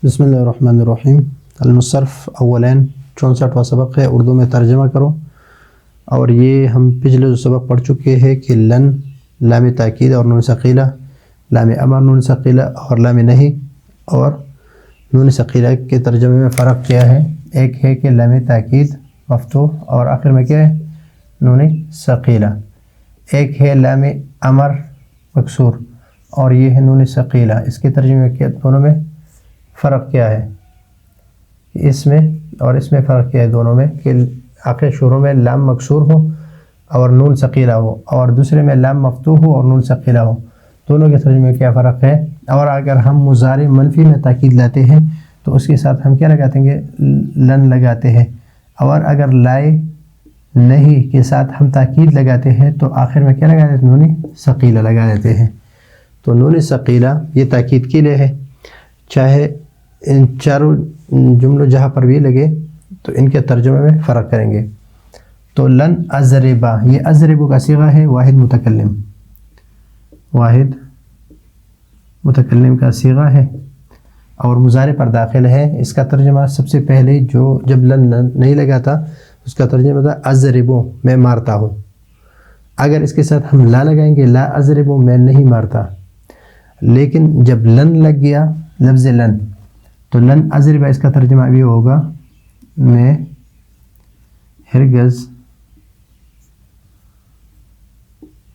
بسم اللہ الرحمن الرحیم۔ المصرف اولین 64واں سبق ہے، اردو میں ترجمہ کرو۔ اور یہ ہم پچھلے جو سبق پڑھ چکے ہیں کہ لن لام تاکید اور نون ثقیلہ، لام امر نون ثقیلہ اور لام نہیں اور نون ثقیلہ کے ترجمے میں فرق کیا ہے۔ ایک ہے کہ لام تاکید مفتوح اور آخر میں کیا ہے نون ثقیلہ، ایک ہے لام امر مکسور اور یہ ہے نون ثقیلہ۔ اس کے ترجمے میں کیا دونوں میں فرق کیا ہے، اس میں اور اس میں فرق کیا ہے دونوں میں، کہ آخر شروع میں لام مکسور ہو اور نون ثقیلہ ہو اور دوسرے میں لام مفتوح ہو اور نون ثقیلہ ہو، دونوں کے ترجمے میں کیا فرق ہے۔ اور اگر ہم مضارع منفی میں تاکید لاتے ہیں تو اس کے ساتھ ہم کیا لگاتے ہیں، لن لگاتے ہیں، اور اگر لائے نہیں کے ساتھ ہم تاکید لگاتے ہیں تو آخر میں کیا لگا دیتے ہیں، نون ثقیلہ لگا دیتے ہیں۔ تو نون ثقیلہ یہ تاکید کے لیے ہے، چاہے ان چاروں جملوں جہاں پر بھی لگے تو ان کے ترجمے میں فرق کریں گے۔ تو لن اضربا، یہ اضربو کا صیغہ ہے واحد متکلم، واحد متکلم کا صیغہ ہے اور مضارع پر داخل ہے۔ اس کا ترجمہ سب سے پہلے جو جب لن نہیں لگا تھا اس کا ترجمہ تھا اضربو، میں مارتا ہوں۔ اگر اس کے ساتھ ہم لا لگائیں گے، لا اضربو، میں نہیں مارتا، لیکن جب لن لگ گیا لفظ لن تو لن اضربا اس کا ترجمہ بھی ہوگا میں ہرگز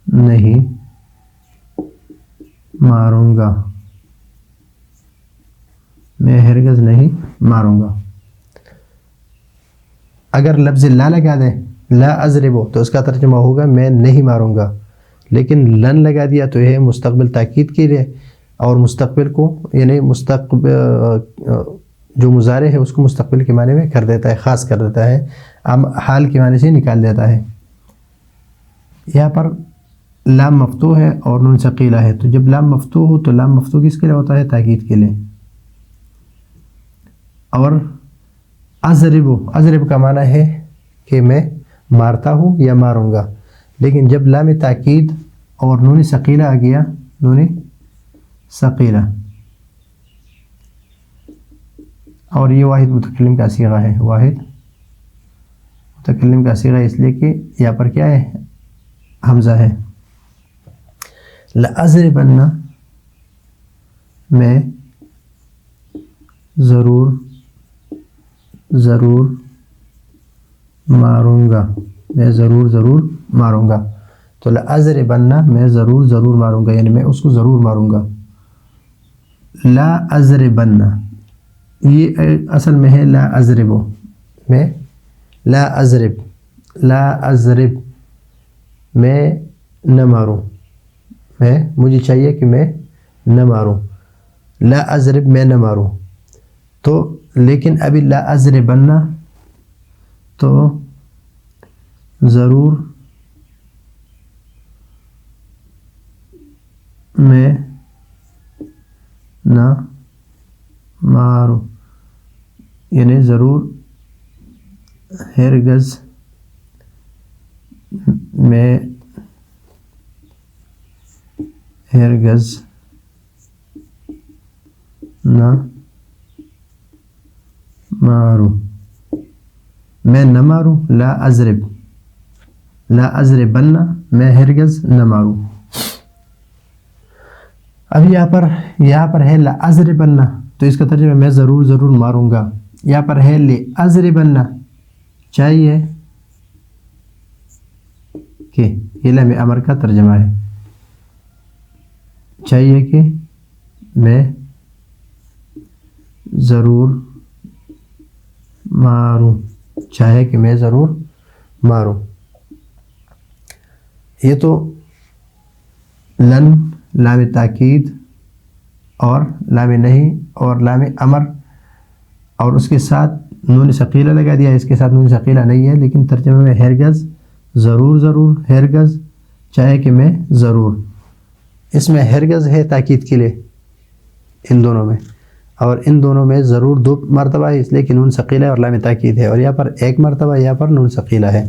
نہیں ماروں گا، میں ہرگز نہیں ماروں گا۔ اگر لفظ لا لگا دیں، لا اضربو، تو اس کا ترجمہ ہوگا میں نہیں ماروں گا، لیکن لن لگا دیا تو یہ مستقبل تاکید کے لیے، اور مستقبل کو یعنی مستقبل جو مضارع ہے اس کو مستقبل کے معنی میں کر دیتا ہے، خاص کر دیتا ہے، حال کے معنی سے نکال دیتا ہے۔ یہاں پر لام مفتوح ہے اور نون ثقیلہ ہے، تو جب لام مفتوح ہو تو لام مفتوح کس کے لیے ہوتا ہے، تاکید کے لیے۔ اور اضرب، اضرب کا معنی ہے کہ میں مارتا ہوں یا ماروں گا، لیکن جب لام تاکید اور نون ثقیلہ آ گیا، نون ثقیلہ، اور یہ واحد متکلم کا صیغہ ہے، واحد متکلم کا صیغہ اس لیے کہ یہاں پر کیا ہے، حمزہ ہے۔ لأضربن، میں ضرور ماروں گا، میں ضرور ماروں گا۔ تو لأضربن، میں ضرور ماروں گا، یعنی میں اس کو ضرور ماروں گا۔ لا اضربن، یہ اصل میں ہے لا اضربو، میں لا اضرب، میں نہ ماروں، مجھے چاہیے کہ میں نہ ماروں، لا اضرب، میں نہ ماروں۔ تو لیکن ابھی لا اضربن تو ضرور میں نہ ماروں، یعنی ضرور ہرگز میں نہ ماروں، میں نہ ماروں، لا اضربن، میں ہرگز نہ ماروں۔ اب یہاں پر ہے لا اضربن، تو اس کا ترجمہ میں ضرور ماروں گا۔ یہاں پر ہے لأضربن، چاہیے کہ یہ لام امر کا ترجمہ ہے، چاہیے کہ میں ضرور ماروں، چاہے کہ میں ضرور ماروں۔ یہ تو لن، لام تاکید اور لام نہیں اور لام امر، اور اس کے ساتھ نون ثقیلہ لگا دیا، اس کے ساتھ نون ثقیلہ نہیں ہے، لیکن ترجمے میں ہرگز، ضرور، ہرگز، چاہے کہ میں ضرور۔ اس میں ہرگز ہے تاکید کے لیے ان دونوں میں، اور ان دونوں میں ضرور 2 مرتبہ ہے، اس لیے کہ نون ثقیلہ اور لام تاکید ہے، اور یہاں پر 1 مرتبہ یہاں پر نون ثقیلہ ہے۔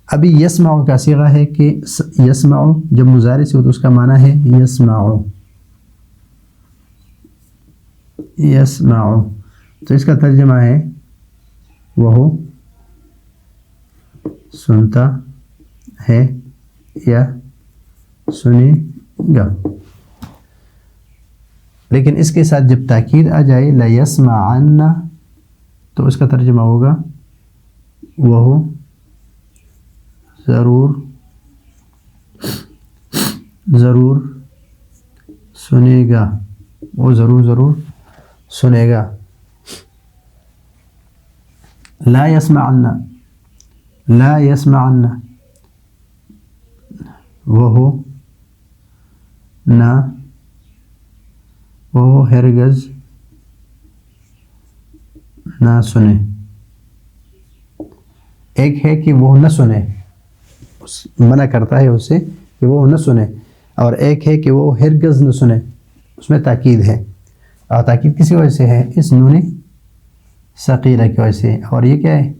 ابھی یسمع کا صیغہ ہے کہ یسمع جب مضارع سے ہو تو اس کا معنی ہے یسمع، یسمع، تو اس کا ترجمہ ہے وہ سنتا ہے یا سنے گا، لیکن اس کے ساتھ جب تاکید آ جائے لیسمعن، تو اس کا ترجمہ ہوگا وہ ضرور ضرور سنے گا، وہ ضرور ضرور سنے گا۔ لا یسمعن، لا یسمعن، وہ نہ، وہ ہرگز نہ سنے۔ ایک ہے کہ وہ نہ سنے، منع کرتا ہے اس سے کہ وہ نہ سنے، اور ایک ہے کہ وہ ہرگز نہ سنے، اس میں تاکید ہے، اور تاکید کسی وجہ سے ہے؟ اس نون ثقیلہ کی وجہ سے، اور یہ کیا ہے؟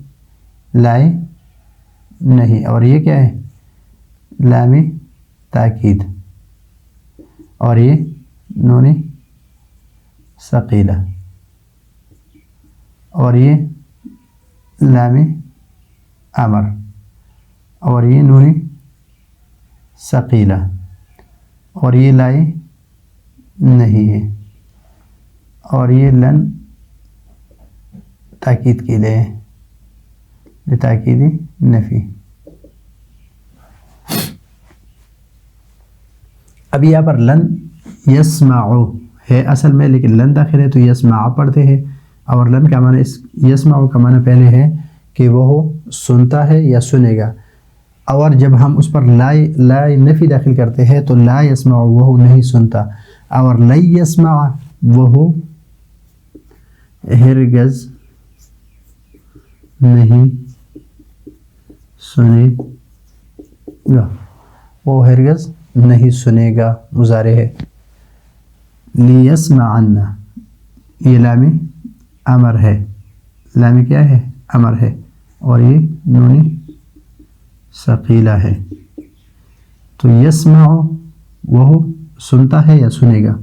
لائے نہیں، اور یہ کیا ہے؟ لام تاکید، اور یہ نون ثقیلہ، اور یہ لام امر، اور یہ نون ثقیلہ، اور یہ لائے نہیں ہے، اور یہ لن تاکید کے لیے لتاکید نفی۔ اب یہاں پر لن یسمعو ہے اصل میں، لیکن لن داخل ہے تو یسمع پڑھتے ہیں، اور لن کا معنی یسمعو کا معنی پہلے ہے کہ وہ سنتا ہے یا سنے گا، اور جب ہم اس پر لا نفی داخل کرتے ہیں تو لا یسمع وہ نہیں سنتا، اور لن یسمع وہ ہرگز نہیں سنے گا، وہ ہرگز نہیں سنے گا، مضارع ہے۔ لیسمعن، یہ لام امر ہے، لام کیا ہے؟ امر ہے، اور یہ نون ثقیلہ ہے، تو یسمع وہ سنتا ہے یا سنے گا،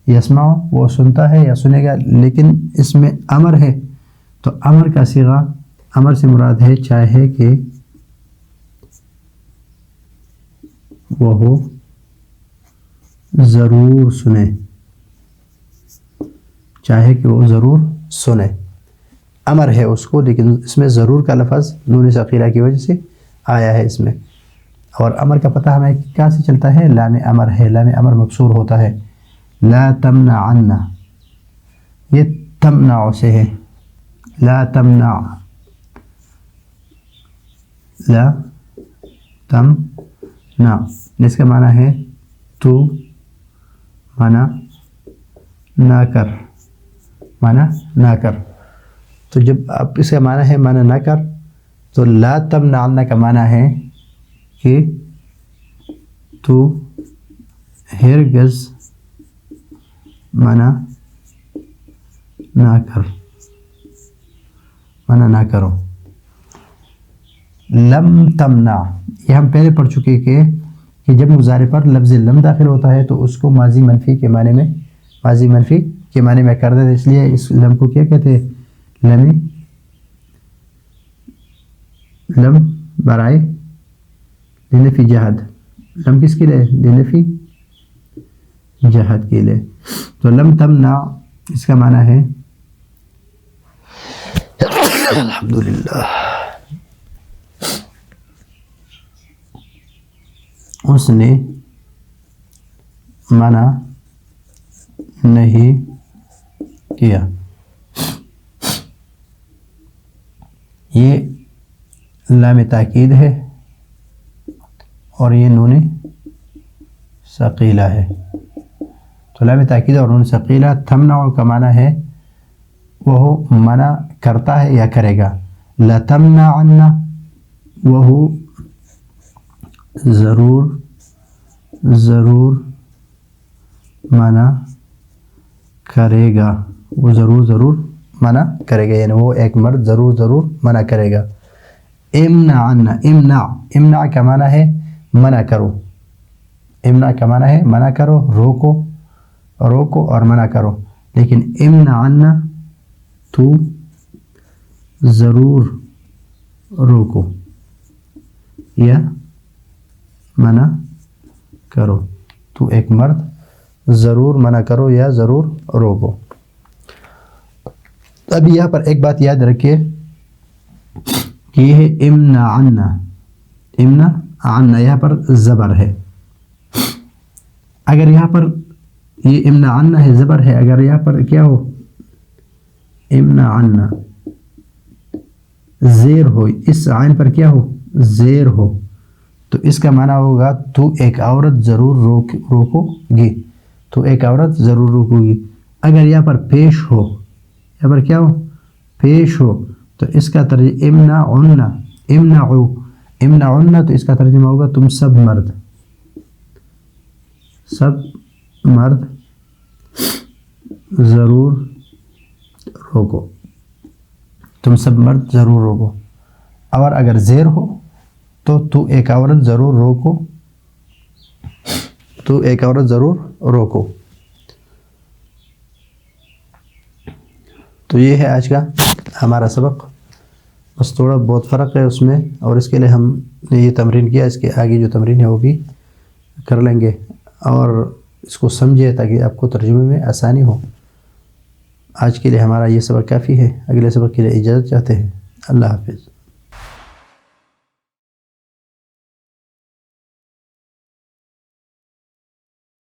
یسمع وہ سنتا ہے یا سنے گا، لیکن اس میں امر ہے، تو امر کا صیغہ، امر سے مراد ہے چاہے کہ وہ ضرور سنے، چاہے کہ وہ ضرور سنے، امر ہے اس کو، لیکن اس میں ضرور کا لفظ نون ثقیلہ کی وجہ سے آیا ہے اس میں، اور امر کا پتہ ہمیں کیا سے چلتا ہے؟ لام امر ہے، لام امر مکسور ہوتا ہے، لا تمنعن، یہ تمنع سے ہے، لا تمنع، لا تمنع، جس کا معنی ہے تو منع نہ کر، منع نہ کر، تو جب اب اس کا معنی ہے منع نہ کر، تو لا تمنعن کا معنی ہے کہ تو ہرگز منع نہ کر، منع نہ کرو۔ لم تمنع، یہ ہم پہلے پڑھ چکے کہ جب مضارع پر لفظ لم داخل ہوتا ہے تو اس کو ماضی منفی کے معنی میں، ماضی منفی کے معنی میں کر دیتے، اس لیے اس لم کو کیا کہتے ہیں؟ لم برائے لنفی جہد، لم کس کے لیے؟ لنفی جہد کے لیے، تو لم تمنع اس کا معنی ہے الحمدللہ اس نے منع نہیں کیا، یہ لام تاکید ہے اور یہ نون ثقیلہ ہے، تو لام تاکید اور نون ثقیلہ، تمنع کا معنی ہے وہ منع کرتا ہے یا کرے گا، لتمنعن وہ ضرور ضرور منع کرے گا، وہ ضرور ضرور منع کرے گا، یعنی وہ ایک مرد ضرور ضرور منع کرے گا۔ امنعن، امنع کا معنی ہے منع کرو، امنع کا معنی ہے منع کرو، روکو اور منع کرو، لیکن امنعنا تو ضرور روکو یا منع کرو. تو ایک مرد ضرور منع کرو یا ضرور روکو. اب یہاں پر ایک بات یاد رکھیے کہ یہ ہے امنعنا. امنعنا یہاں پر زبر ہے. اگر یہاں پر یہ امنعنا ہے زبر ہے, اگر یہاں پر کیا ہو امنعنا زیر ہو, اس عین پر کیا ہو زیر ہو, تو اس کا معنی ہوگا تو ایک عورت ضرور روکو گی. تو ایک عورت ضرور روکو گی. اگر یہاں پر پیش ہو, یہاں پر کیا ہو پیش ہو, تو اس کا ترجمہ امنعنا تو اس کا ترجمہ ہوگا تم سب مرد ضرور روکو. تم سب مرد ضرور روکو. اور اگر زیر ہو تو ایک عورت ضرور روکو. تو ایک عورت ضرور روکو. تو یہ ہے آج کا ہمارا سبق. بس تھوڑا بہت فرق ہے اس میں, اور اس کے لیے ہم نے یہ تمرین کیا. اس کے آگے جو تمرین ہے وہ بھی کر لیں گے, اور اس کو سمجھے تاکہ آپ کو ترجمے میں آسانی ہو. آج کے لیے ہمارا یہ سبق کافی ہے. اگلے سبق کے لیے اجازت چاہتے ہیں. اللہ حافظ.